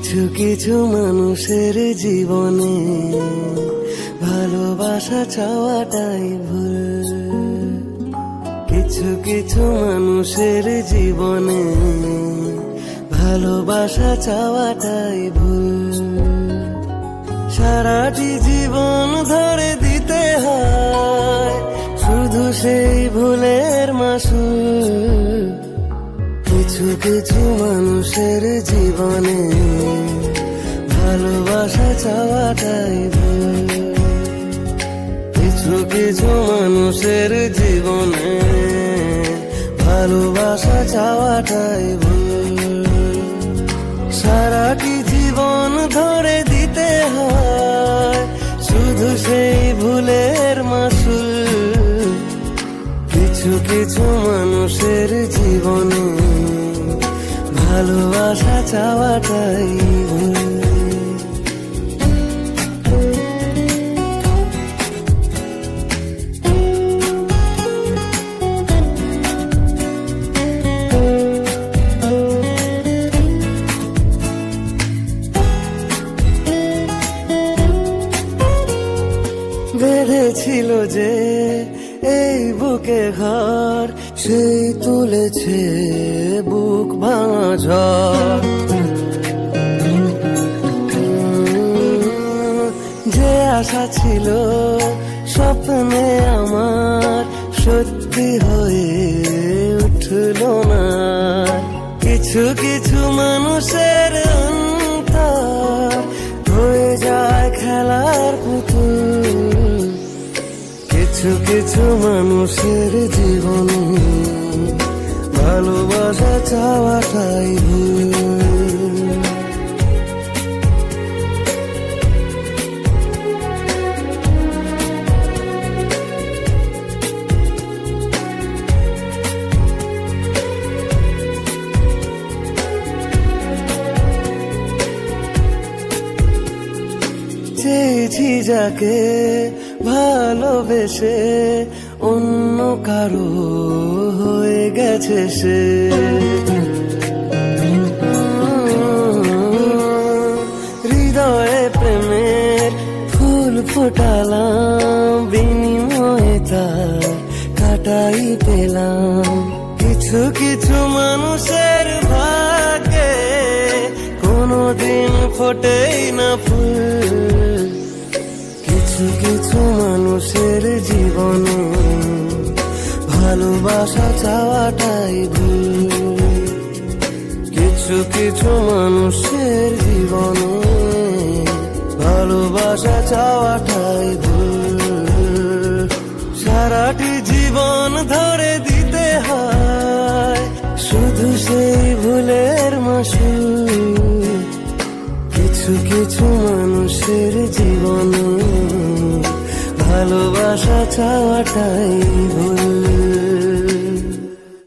কিছু কিছু মানুষের জীবনে ভালোবাসা চাওয়াটাই ভুল। কিছু কিছু মানুষের জীবনে ভালোবাসা চাওয়াটাই ভুল। সারাটি জীবন ধরে দিতে হয় শুধু সেই ভুলের মাসুল। কিছু কিছু মানুষের জীবনে ভালোবাসা চাওয়াটাই ভুল। কিছু কিছু মানুষের জীবনে ভালোবাসা চাওয়াটাই ভুল। সারাটি জীবন ধরে দিতে হয় শুধু সেই ভুলের মাসুল। কিছু কিছু মানুষের জীবনে ভালোবাসা চাওয়াটাই ভুল। বেঁধেছিল যে এই বুকে ঘর, সেই তুলেছে বুক ভাঙা ঝড়। যে আশা ছিল স্বপ্নে আমার সত্যি হয়ে উঠল না। কিছু কিছু মানুষের অন্তর হয়ে যায় খেলার পুতুল। কিছু কিছু মানুষের জীবনে ভালোবাসা চাওয়াটাই ভুল। চেয়েছি যাকে ভালোবেসে অন্য কারো হয়ে গেছে সে। হৃদয়ে প্রেমের ফুল ফোটালাম, বিনিময়ে তার কাটাই পেলাম। কিছু কিছু মানুষের ভাগ্যে কোনোদিন ফোটেই না ফুল। কিছু কিছু মানুষের জীবনে ভালোবাসা চাওয়াটাই ভুল। কিছু কিছু মানুষের জীবনে ভালোবাসা চাওয়াটাই ভুল। সারাটি জীবন ধরে দিতে হয় শুধু সেই ভুলের মাসুল। কিছু কিছু মানুষের জীবনে ভালোবাসা চাওয়াটাই ভুল।